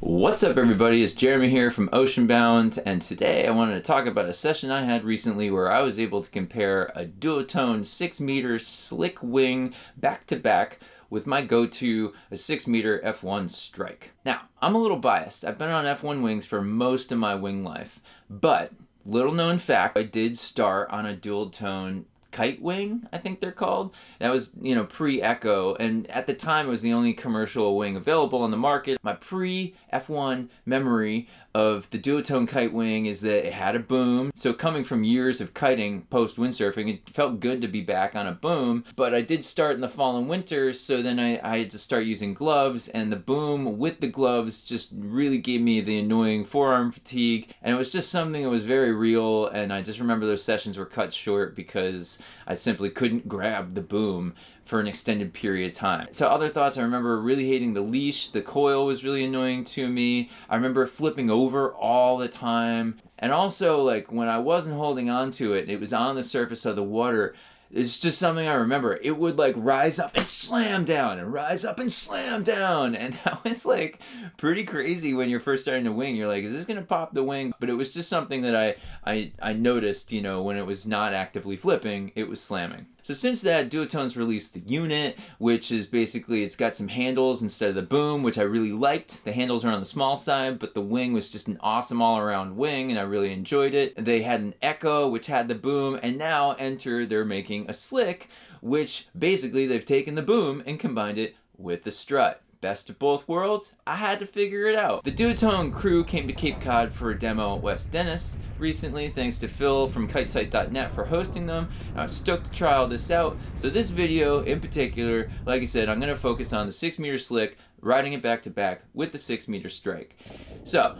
What's up, everybody? It's Jeremy here from Oceanbound, and today I wanted to talk about a session I had recently where I was able to compare a Duotone 6-meter slick wing back-to-back with my go-to, a 6-meter F1 strike. Now, I'm a little biased. I've been on F1 wings for most of my wing life, but little known fact, I did start on a Duotone kite wing, I think they're called. That was, pre-Echo, and at the time it was the only commercial wing available on the market. My pre-F1 memory of the Duotone kite wing is that it had a boom. So coming from years of kiting post-windsurfing, it felt good to be back on a boom, but I did start in the fall and winter, so then I had to start using gloves, and the boom with the gloves just really gave me the annoying forearm fatigue, and it was just something that was very real, and I just remember those sessions were cut short because I simply couldn't grab the boom for an extended period of time. So other thoughts, I remember really hating the leash. The coil was really annoying to me. I remember flipping over all the time. And also, like, when I wasn't holding on to it, it was on the surface of the water. It's just something I remember. It would like rise up and slam down and rise up and slam down. And that was like pretty crazy when you're first starting to wing. You're like, is this going to pop the wing? But it was just something that I noticed, when it was not actively flipping, it was slamming. So since that, Duotone's released the unit, which is basically, it's got some handles instead of the boom, which I really liked. The handles are on the small side, but the wing was just an awesome all-around wing, and I really enjoyed it. They had an Echo, which had the boom, and now they're making a Slick, which basically they've taken the boom and combined it with the strut. Best of both worlds, I had to figure it out. The Duotone crew came to Cape Cod for a demo at West Dennis recently, thanks to Phil from kitesite.net for hosting them. I was stoked to try all this out. So this video in particular, like I said, I'm going to focus on the 6-meter Slick, riding it back to back with the 6-meter strike. So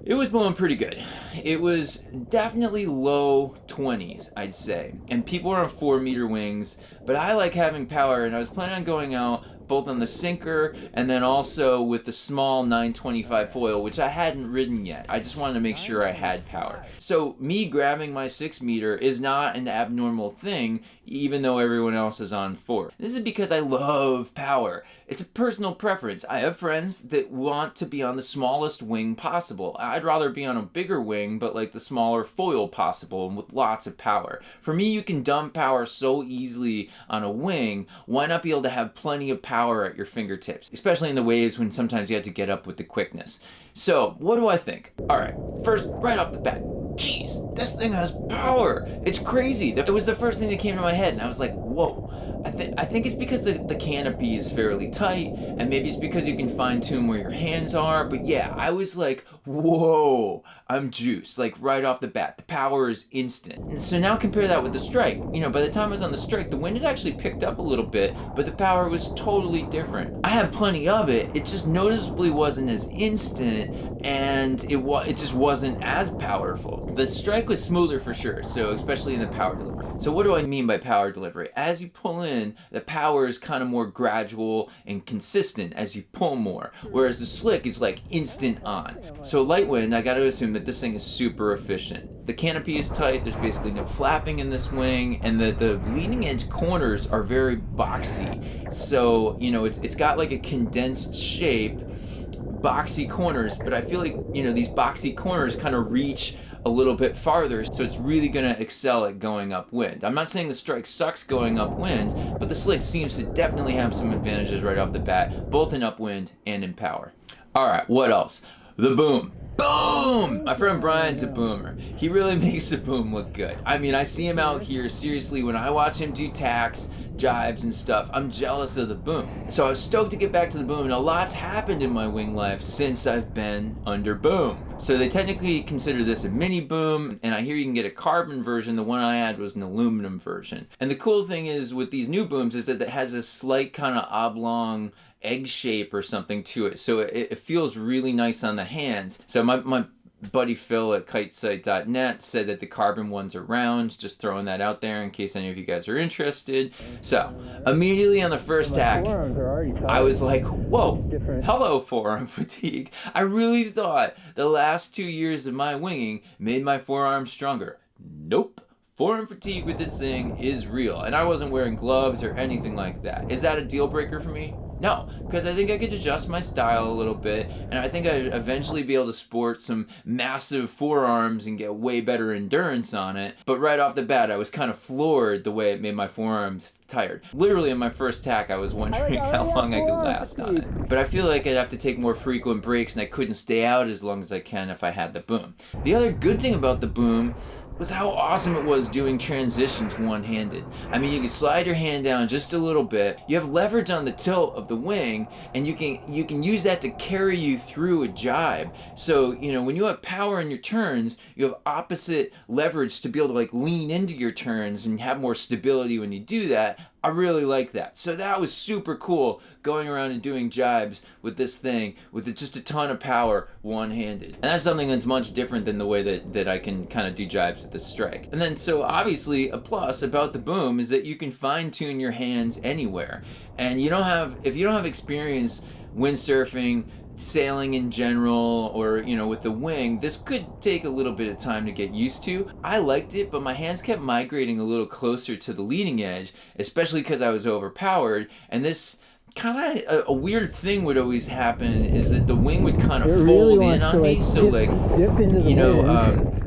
it was blowing pretty good. It was definitely low 20s, I'd say. And people are on 4-meter wings, but I like having power, and I was planning on going out both on the sinker and then also with the small 925 foil, which I hadn't ridden yet. I just wanted to make sure I had power. So me grabbing my 6-meter is not an abnormal thing, even though everyone else is on 4. This is because I love power. It's a personal preference. I have friends that want to be on the smallest wing possible. I'd rather be on a bigger wing, but like the smaller foil possible and with lots of power. For me, you can dump power so easily on a wing. Why not be able to have plenty of power at your fingertips, especially in the waves when sometimes you have to get up with the quickness. So what do I think? All right, first, right off the bat, jeez, this thing has power. It's crazy. It was the first thing that came to my head, and I was like, whoa. I think it's because the canopy is fairly tight, and maybe it's because you can fine tune where your hands are, but yeah, I was like, whoa, I'm juiced, like right off the bat. The power is instant. And so now compare that with the strike. By the time I was on the strike, the wind had actually picked up a little bit, but the power was totally different. I had plenty of it, it just noticeably wasn't as instant, and it just wasn't as powerful. The strike was smoother for sure, so especially in the power delivery. So what do I mean by power delivery? As you pull in, the power is kind of more gradual and consistent as you pull more, whereas the Slick is like instant on. So light wind, I got to assume that this thing is super efficient. The canopy is tight, there's basically no flapping in this wing, and the leading edge corners are very boxy. So, it's got like a condensed shape, boxy corners, but I feel like, these boxy corners kind of reach a little bit farther, so it's really going to excel at going upwind. I'm not saying the strike sucks going upwind, but the Slick seems to definitely have some advantages right off the bat, both in upwind and in power. Alright, what else? The boom. Boom! My friend Brian's a boomer. He really makes the boom look good. I mean, I see him out here, seriously, when I watch him do tacks, jibes, and stuff, I'm jealous of the boom. So I was stoked to get back to the boom, and a lot's happened in my wing life since I've been under boom. So they technically consider this a mini boom, and I hear you can get a carbon version. The one I had was an aluminum version. And the cool thing is with these new booms is that it has a slight kind of oblong egg shape or something to it, so it feels really nice on the hands. So my buddy Phil at kitesite.net said that the carbon ones are round. Just throwing that out there in case any of you guys are interested. So immediately on the first tack, I was like, whoa, hello forearm fatigue. I really thought the last 2 years of my winging made my forearms stronger. Nope. Forearm fatigue with this thing is real, and I wasn't wearing gloves or anything like that. Is that a deal breaker for me? No, because I think I could adjust my style a little bit, and I think I'd eventually be able to sport some massive forearms and get way better endurance on it. But right off the bat, I was kind of floored the way it made my forearms tired. Literally in my first tack, I was wondering how long I could last on it. But I feel like I'd have to take more frequent breaks, and I couldn't stay out as long as I can if I had the boom. The other good thing about the boom was how awesome it was doing transitions one-handed. I mean, you can slide your hand down just a little bit. You have leverage on the tilt of the wing, and you can use that to carry you through a jibe. So, when you have power in your turns, you have opposite leverage to be able to like lean into your turns and have more stability when you do that. I really like that. So that was super cool, going around and doing jibes with this thing with just a ton of power one-handed. And that's something that's much different than the way that I can kind of do jibes with the strike. And then so obviously a plus about the boom is that you can fine-tune your hands anywhere. And if you don't have experience windsurfing, sailing in general, or with the wing, this could take a little bit of time to get used to. I liked it, but my hands kept migrating a little closer to the leading edge, especially because I was overpowered. And this kind of a weird thing would always happen is that the wing would kind of fold in on me. So like,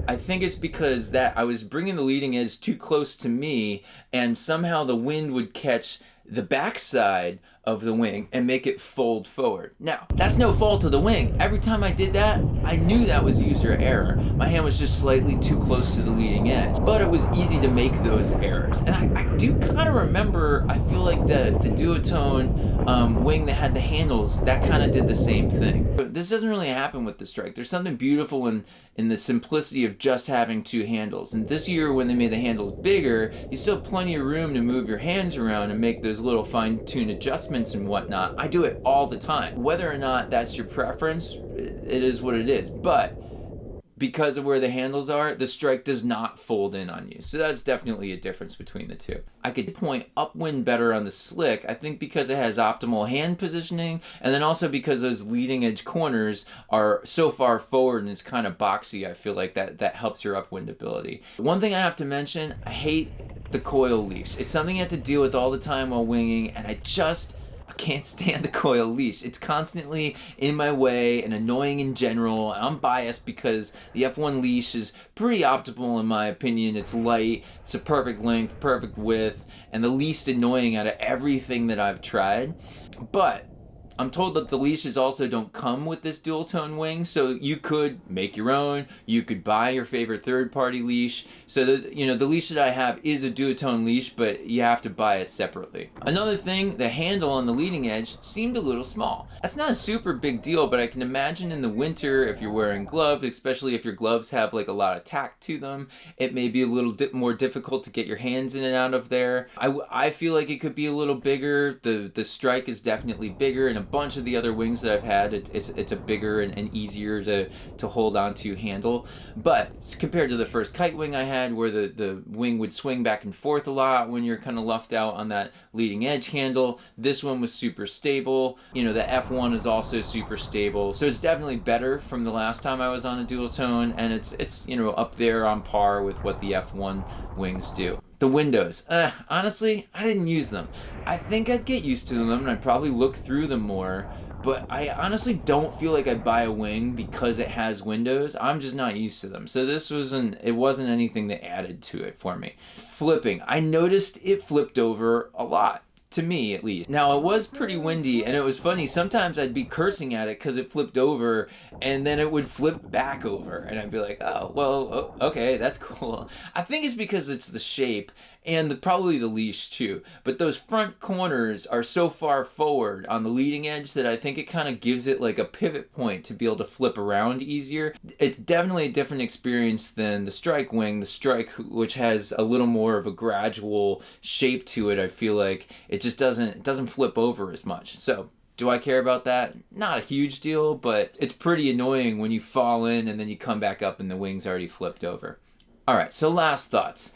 I think it's because that I was bringing the leading edge too close to me, and somehow the wind would catch the backside of the wing and make it fold forward. Now, that's no fault of the wing. Every time I did that, I knew that was user error. My hand was just slightly too close to the leading edge, but it was easy to make those errors. And I do kind of remember, I feel like the Duotone wing that had the handles, that kind of did the same thing. But this doesn't really happen with the strike. There's something beautiful in the simplicity of just having two handles. And this year, when they made the handles bigger, you still have plenty of room to move your hands around and make those little fine-tuned adjustments and whatnot. I do it all the time. Whether or not that's your preference, it is what it is. But because of where the handles are, the strike does not fold in on you. So that's definitely a difference between the two. I could point upwind better on the Slick, I think because it has optimal hand positioning, and then also because those leading edge corners are so far forward and it's kind of boxy. I feel like that helps your upwind ability. One thing I have to mention, I hate the coil leash. It's something you have to deal with all the time while winging, and I can't stand the coil leash. It's constantly in my way and annoying in general. I'm biased because the F1 leash is pretty optimal in my opinion. It's light, it's a perfect length, perfect width, and the least annoying out of everything that I've tried. But I'm told that the leashes also don't come with this dual tone wing, so you could make your own. You could buy your favorite third-party leash. So the leash that I have is a duotone leash, but you have to buy it separately. Another thing, the handle on the leading edge seemed a little small. That's not a super big deal, but I can imagine in the winter, if you're wearing gloves, especially if your gloves have like a lot of tack to them, it may be a little more difficult to get your hands in and out of there. I feel like it could be a little bigger. The strike is definitely bigger, and a bunch of the other wings that I've had, it's a bigger and easier to hold on to handle. But compared to the first kite wing I had, where the wing would swing back and forth a lot when you're kind of luffed out on that leading edge handle, this one was super stable. The F1 is also super stable, so it's definitely better from the last time I was on a dual tone, and it's up there on par with what the F1 wings do. The windows, honestly, I didn't use them. I think I'd get used to them and I'd probably look through them more, but I honestly don't feel like I'd buy a wing because it has windows. I'm just not used to them. So it wasn't anything that added to it for me. Flipping, I noticed it flipped over a lot. To me, at least. Now, it was pretty windy, and it was funny. Sometimes I'd be cursing at it because it flipped over, and then it would flip back over, and I'd be like, oh, well, okay, that's cool. I think it's because it's the shape, and probably the leash, too. But those front corners are so far forward on the leading edge that I think it kind of gives it like a pivot point to be able to flip around easier. It's definitely a different experience than the strike wing. The strike, which has a little more of a gradual shape to it, I feel like it just doesn't flip over as much. So do I care about that? Not a huge deal, but it's pretty annoying when you fall in and then you come back up and the wing's already flipped over. All right, so last thoughts.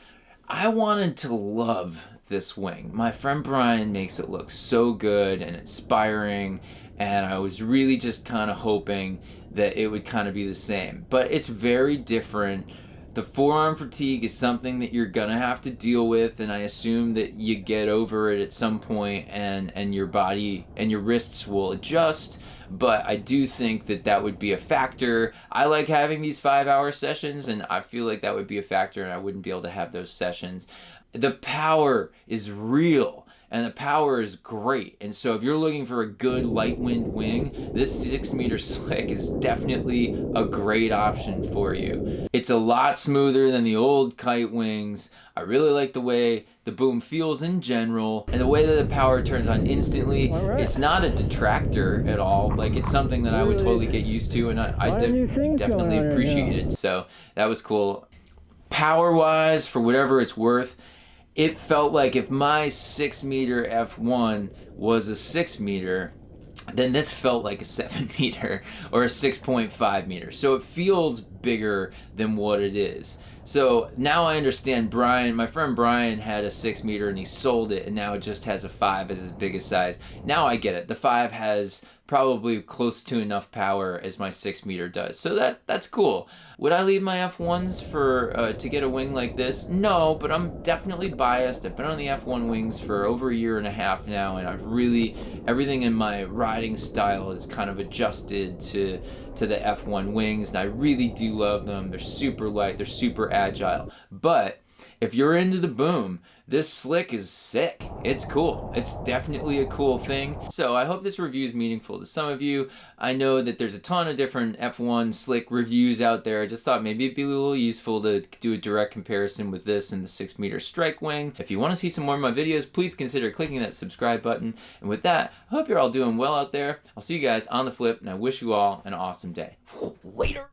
I wanted to love this wing. My friend Brian makes it look so good and inspiring, and I was really just kind of hoping that it would kind of be the same. But it's very different The forearm fatigue is something that you're gonna have to deal with, and I assume that you get over it at some point, and your body and your wrists will adjust. But I do think that that would be a factor. I like having these 5-hour sessions, and I feel like that would be a factor, and I wouldn't be able to have those sessions. The power is real, and the power is great. And so if you're looking for a good light wind wing, this 6-meter Slick is definitely a great option for you. It's a lot smoother than the old kite wings. I really like the way the boom feels in general, and the way that the power turns on instantly. It's not a detractor at all. Like, it's something that I would totally get used to, and I definitely appreciate it. So that was cool. Power wise, for whatever it's worth, it felt like if my 6-meter F1 was a 6-meter, then this felt like a 7-meter or a 6.5 meter. So it feels bigger than what it is. So now I understand Brian, my friend Brian, had a 6-meter and he sold it, and now it just has a 5 as his biggest size. Now I get it. The 5 has probably close to enough power as my 6-meter does. So that's cool. Would I leave my F1s for to get a wing like this? No, but I'm definitely biased. I've been on the F1 wings for over a year and a half now, and I've really, everything in my riding style is kind of adjusted to the F1 wings, and I really do love them. They're super light, they're super agile. But if you're into the boom, this Slick is sick. It's cool. It's definitely a cool thing. So I hope this review is meaningful to some of you. I know that there's a ton of different F1 Slick reviews out there. I just thought maybe it'd be a little useful to do a direct comparison with this and the 6-meter Strike wing. If you want to see some more of my videos, please consider clicking that subscribe button. And with that, I hope you're all doing well out there. I'll see you guys on the flip, and I wish you all an awesome day. Later.